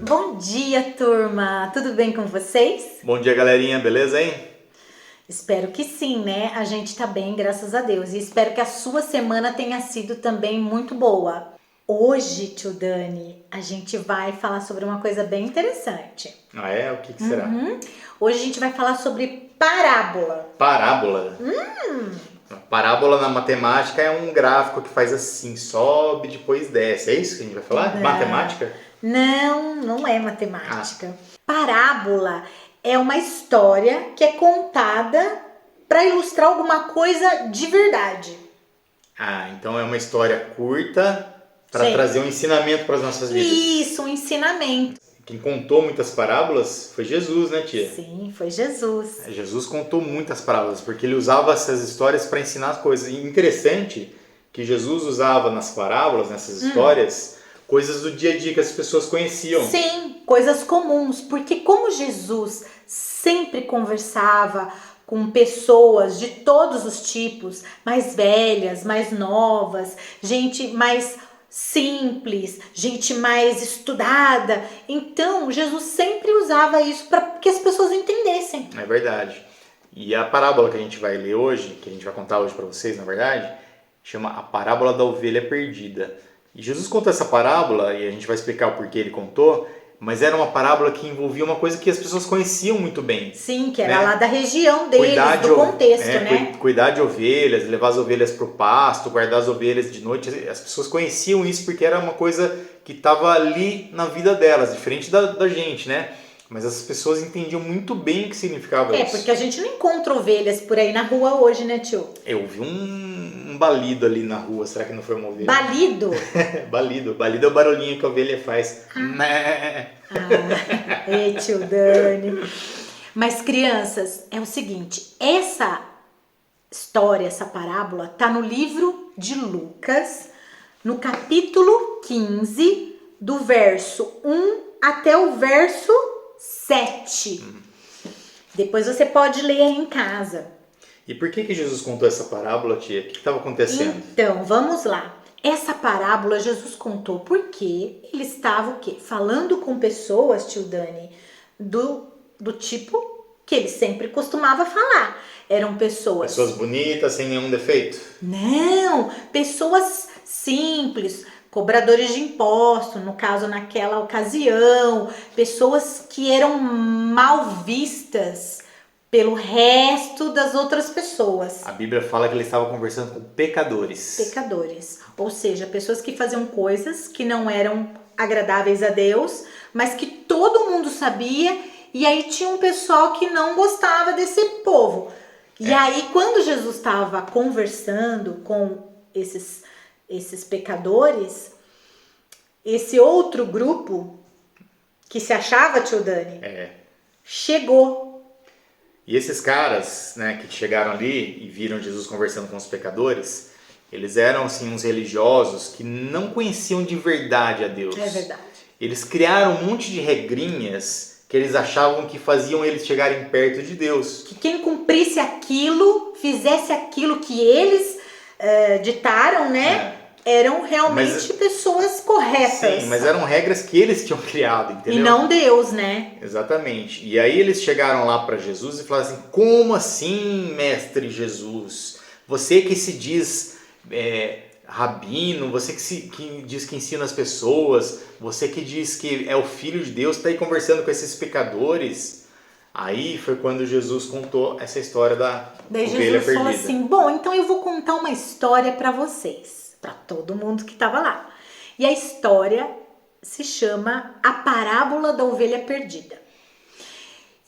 Bom dia, turma! Tudo bem com vocês? Bom dia, galerinha, beleza, hein? Espero que sim, né? A gente tá bem, graças a Deus. E espero que a sua semana tenha sido também muito boa. Hoje, tio Dani, a gente vai falar sobre uma coisa bem interessante. Ah, é? O que será? Hoje a gente vai falar sobre parábola. Parábola? A parábola na matemática é um gráfico que faz assim, sobe, depois desce. É isso que a gente vai falar? Não. Matemática? Não é matemática. Parábola é uma história que é contada para ilustrar alguma coisa de verdade. Ah, então é uma história curta para Sim. trazer um ensinamento para as nossas vidas. Isso, um ensinamento. Quem contou muitas parábolas foi Jesus, né, tia? Sim, foi Jesus. Jesus contou muitas parábolas, porque ele usava essas histórias para ensinar as coisas. E interessante que Jesus usava nas parábolas, nessas histórias, coisas do dia a dia que as pessoas conheciam. Sim, coisas comuns, porque como Jesus sempre conversava com pessoas de todos os tipos, mais velhas, mais novas, gente mais simples, gente mais estudada, então Jesus sempre usava isso para que as pessoas entendessem. É verdade. E a parábola que a gente vai ler hoje, que a gente vai contar hoje para vocês, na verdade, chama a parábola da ovelha perdida. E Jesus contou essa parábola, e a gente vai explicar o porquê ele contou, mas era uma parábola que envolvia uma coisa que as pessoas conheciam muito bem. Sim, que era né? lá da região deles, do contexto, né? Cuidar de ovelhas, levar as ovelhas para o pasto, guardar as ovelhas de noite. As pessoas conheciam isso porque era uma coisa que estava ali na vida delas, diferente da gente, né? Mas as pessoas entendiam muito bem o que significava isso. Porque a gente não encontra ovelhas por aí na rua hoje, né, tio? Eu vi um balido ali na rua, será que não foi uma ovelha? Balido? Balido é o barulhinho que a ovelha faz. Ei, tio Dani. Mas, crianças, é o seguinte, essa história, essa parábola, tá no livro de Lucas, no capítulo 15, do verso 1 até o verso 7. Depois você pode ler aí em casa. E por que Jesus contou essa parábola, tia? O que estava acontecendo? Então, vamos lá. Essa parábola Jesus contou porque ele estava o quê? Falando com pessoas, tio Dani, do tipo que ele sempre costumava falar. Eram pessoas... Pessoas bonitas, sem nenhum defeito? Não, pessoas simples, cobradores de impostos, no caso naquela ocasião, pessoas que eram mal vistas pelo resto das outras pessoas. A Bíblia fala que ele estava conversando com pecadores. Pecadores, ou seja, pessoas que faziam coisas que não eram agradáveis a Deus, mas que todo mundo sabia, e aí tinha um pessoal que não gostava desse povo. E aí, quando Jesus estava conversando com esses pecadores, esse outro grupo que se achava, tio Dani, chegou. E esses caras, né, que chegaram ali e viram Jesus conversando com os pecadores, eles eram assim uns religiosos que não conheciam de verdade a Deus. É verdade. Eles criaram um monte de regrinhas que eles achavam que faziam eles chegarem perto de Deus. Que quem cumprisse aquilo, fizesse aquilo que eles ditaram, né? Eram realmente pessoas corretas. Sim, mas eram regras que eles tinham criado, entendeu? E não Deus, né? Exatamente. E aí eles chegaram lá para Jesus e falaram assim: como assim, mestre Jesus? Você que se diz rabino, você que diz que ensina as pessoas, você que diz que é o Filho de Deus, está aí conversando com esses pecadores. Aí foi quando Jesus contou essa história da ovelha perdida. Falou assim: bom, então eu vou contar uma história para vocês, para todo mundo que estava lá. E a história se chama A Parábola da Ovelha Perdida.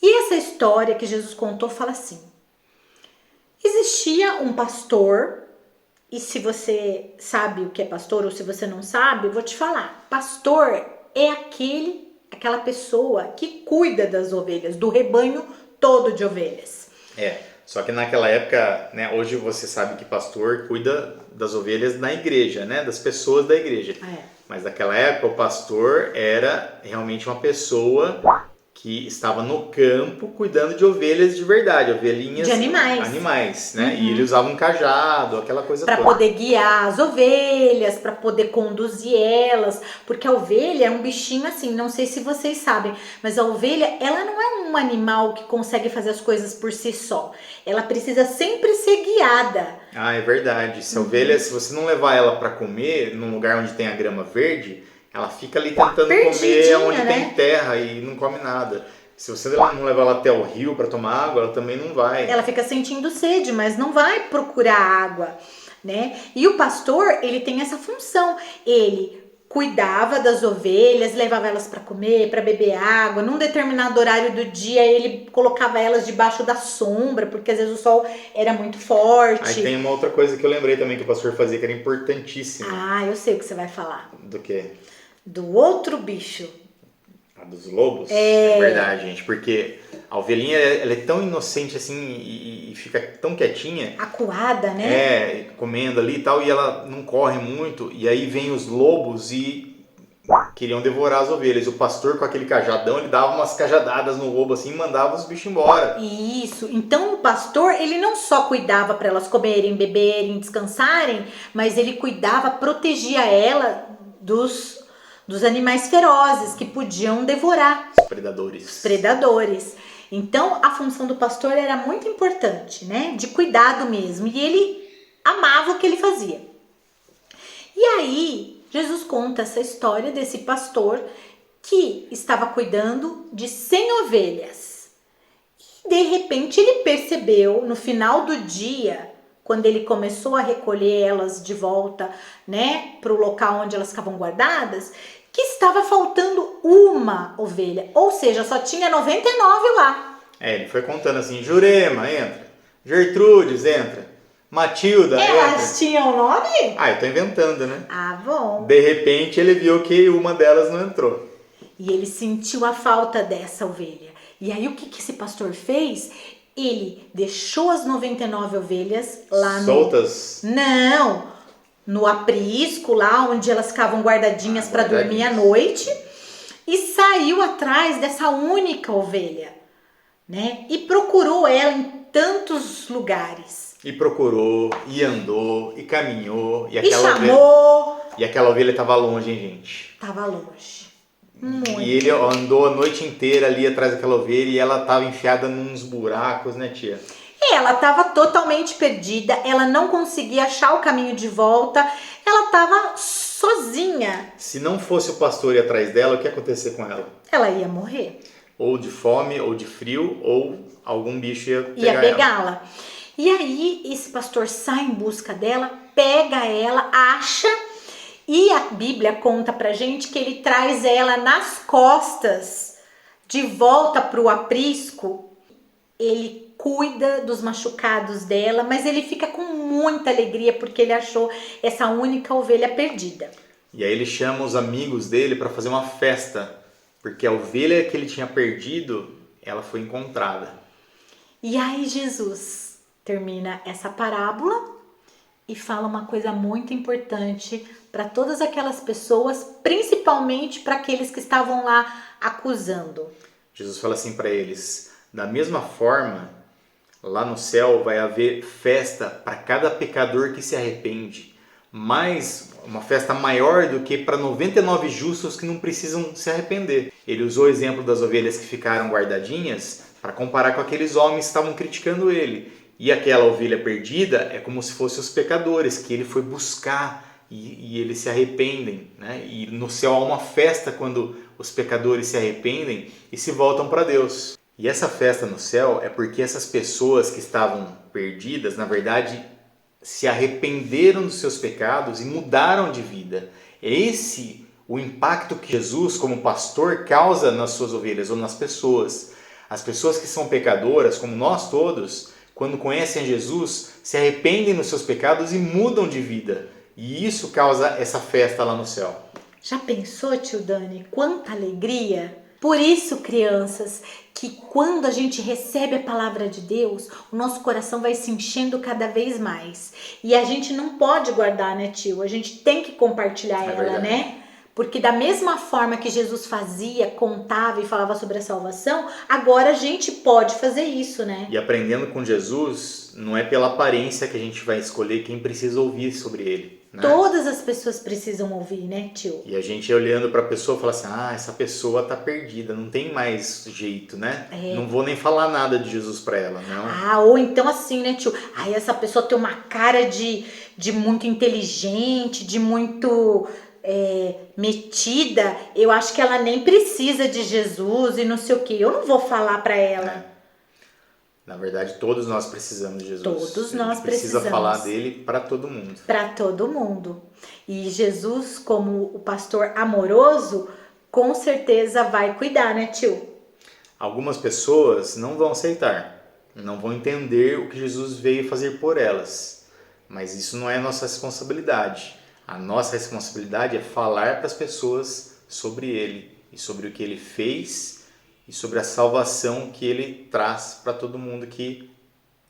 E essa história que Jesus contou fala assim: existia um pastor, e se você sabe o que é pastor ou se você não sabe, eu vou te falar. Pastor é aquela pessoa que cuida das ovelhas, do rebanho todo de ovelhas. Só que naquela época, né, hoje você sabe que pastor cuida das ovelhas na igreja, né, das pessoas da igreja. Mas naquela época o pastor era realmente uma pessoa que estava no campo cuidando de ovelhas de verdade, ovelhinhas... De animais. Animais, né? E ele usava um cajado, aquela coisa Para toda. poder guiar as ovelhas, para poder conduzir elas, porque a ovelha é um bichinho assim, não sei se vocês sabem, mas a ovelha, ela não é um animal que consegue fazer as coisas por si só. Ela precisa sempre ser guiada. Ah, é verdade. Se a ovelha, se você não levar ela para comer num lugar onde tem a grama verde, ela fica ali tentando comer onde tem terra e não come nada. Se você não levar ela até o rio para tomar água, ela também não vai. Ela fica sentindo sede, mas não vai procurar água, né? E o pastor, ele tem essa função. Ele cuidava das ovelhas, levava elas para comer, para beber água. Num determinado horário do dia, ele colocava elas debaixo da sombra, porque às vezes o sol era muito forte. Aí tem uma outra coisa que eu lembrei também que o pastor fazia, que era importantíssima. Ah, eu sei o que você vai falar. Do quê? Do outro bicho. A dos lobos? É verdade, gente, porque a ovelhinha, ela é tão inocente assim e fica tão quietinha. Acuada, né? É, comendo ali e tal, e ela não corre muito, e aí vem os lobos e queriam devorar as ovelhas. O pastor, com aquele cajadão, ele dava umas cajadadas no lobo assim e mandava os bichos embora. Isso. Então o pastor, ele não só cuidava para elas comerem, beberem, descansarem, mas ele cuidava, protegia ela dos animais ferozes que podiam devorar. Os predadores. Os predadores. Então a função do pastor era muito importante, né? De cuidado mesmo. E ele amava o que ele fazia. E aí, Jesus conta essa história desse pastor que estava cuidando de 100 ovelhas. E de repente ele percebeu, no final do dia, quando ele começou a recolher elas de volta, né, para o local onde elas ficavam guardadas, que estava faltando uma ovelha. Ou seja, só tinha 99 lá. É, ele foi contando assim, Jurema, entra. Gertrudes, entra. Matilda, Elas entra. tinham nome? Ah, eu tô inventando, né? Ah, bom. De repente ele viu que uma delas não entrou. E ele sentiu a falta dessa ovelha. E aí o que esse pastor fez? Ele deixou as 99 ovelhas lá soltas? Não, no aprisco, lá onde elas ficavam guardadinhas para dormir à noite. E saiu atrás dessa única ovelha, né? E procurou ela em tantos lugares. E procurou, e andou, e caminhou. E chamou. Ovelha, e aquela ovelha estava longe, hein, gente? Tava longe. Muito. E ele andou a noite inteira ali atrás daquela ovelha e ela estava enfiada nos buracos, né, tia? Ela estava totalmente perdida, ela não conseguia achar o caminho de volta, ela estava sozinha. Se não fosse o pastor ir atrás dela, o que ia acontecer com ela? Ela ia morrer. Ou de fome, ou de frio, ou algum bicho ia pegá-la. E aí esse pastor sai em busca dela, pega ela, acha, e a Bíblia conta pra gente que ele traz ela nas costas de volta pro aprisco. Ele cuida dos machucados dela, mas ele fica com muita alegria porque ele achou essa única ovelha perdida. E aí ele chama os amigos dele para fazer uma festa, porque a ovelha que ele tinha perdido, ela foi encontrada. E aí Jesus termina essa parábola e fala uma coisa muito importante para todas aquelas pessoas, principalmente para aqueles que estavam lá acusando. Jesus fala assim para eles: da mesma forma, lá no céu vai haver festa para cada pecador que se arrepende, mas uma festa maior do que para 99 justos que não precisam se arrepender. Ele usou o exemplo das ovelhas que ficaram guardadinhas para comparar com aqueles homens que estavam criticando ele. E aquela ovelha perdida é como se fossem os pecadores que ele foi buscar e eles se arrependem, né? E no céu há uma festa quando os pecadores se arrependem e se voltam para Deus. E essa festa no céu é porque essas pessoas que estavam perdidas, na verdade, se arrependeram dos seus pecados e mudaram de vida. É esse o impacto que Jesus, como pastor, causa nas suas ovelhas ou nas pessoas. As pessoas que são pecadoras, como nós todos, quando conhecem Jesus, se arrependem dos seus pecados e mudam de vida. E isso causa essa festa lá no céu. Já pensou, tio Dani, quanta alegria? Por isso, crianças, que quando a gente recebe a palavra de Deus, o nosso coração vai se enchendo cada vez mais. E a gente não pode guardar, né, tio? A gente tem que compartilhar ela, verdade. né? Porque da mesma forma que Jesus fazia, contava e falava sobre a salvação, agora a gente pode fazer isso, né? E aprendendo com Jesus, não é pela aparência que a gente vai escolher quem precisa ouvir sobre ele, né? Todas as pessoas precisam ouvir, né, tio? E a gente olhando para a pessoa fala assim, essa pessoa tá perdida, não tem mais jeito, né? Não vou nem falar nada de Jesus para ela, não. Ou então assim, né, tio? Aí essa pessoa tem uma cara de muito inteligente, de muito metida. Eu acho que ela nem precisa de Jesus e não sei o que. Eu não vou falar para ela. Na verdade, todos nós precisamos de Jesus. Todos nós precisa falar dele para todo mundo. Para todo mundo. E Jesus, como o pastor amoroso, com certeza vai cuidar, né, tio? Algumas pessoas não vão aceitar, não vão entender o que Jesus veio fazer por elas. Mas isso não é nossa responsabilidade. A nossa responsabilidade é falar para as pessoas sobre ele e sobre o que ele fez e sobre a salvação que ele traz para todo mundo que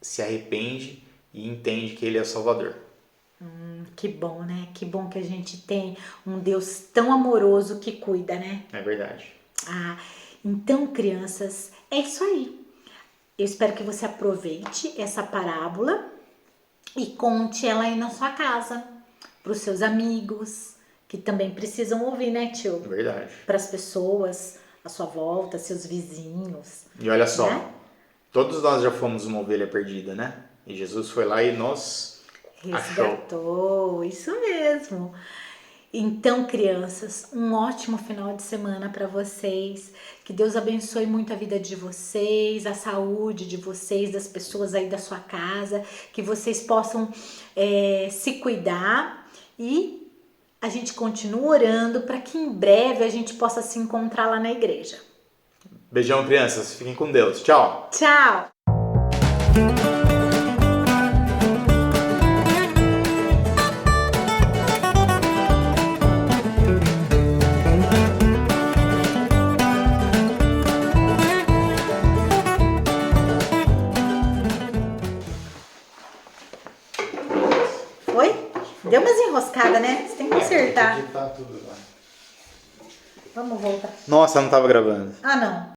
se arrepende e entende que ele é o Salvador. Que bom, né? Que bom que a gente tem um Deus tão amoroso que cuida, né? É verdade. Então, crianças, é isso aí. Eu espero que você aproveite essa parábola e conte ela aí na sua casa, para os seus amigos, que também precisam ouvir, né, tio? É verdade. Para as pessoas à sua volta, seus vizinhos. E olha só, né? Todos nós já fomos uma ovelha perdida, né? E Jesus foi lá e nos resgatou. Isso mesmo. Então, crianças, um ótimo final de semana para vocês. Que Deus abençoe muito a vida de vocês, a saúde de vocês, das pessoas aí da sua casa. Que vocês possam se cuidar e a gente continua orando para que em breve a gente possa se encontrar lá na igreja. Beijão, crianças. Fiquem com Deus. Tchau. Tchau. Oi? Deu umas enroscadas, né? Você tem que consertar. Tudo lá. Vamos voltar. Nossa, não estava gravando. Não.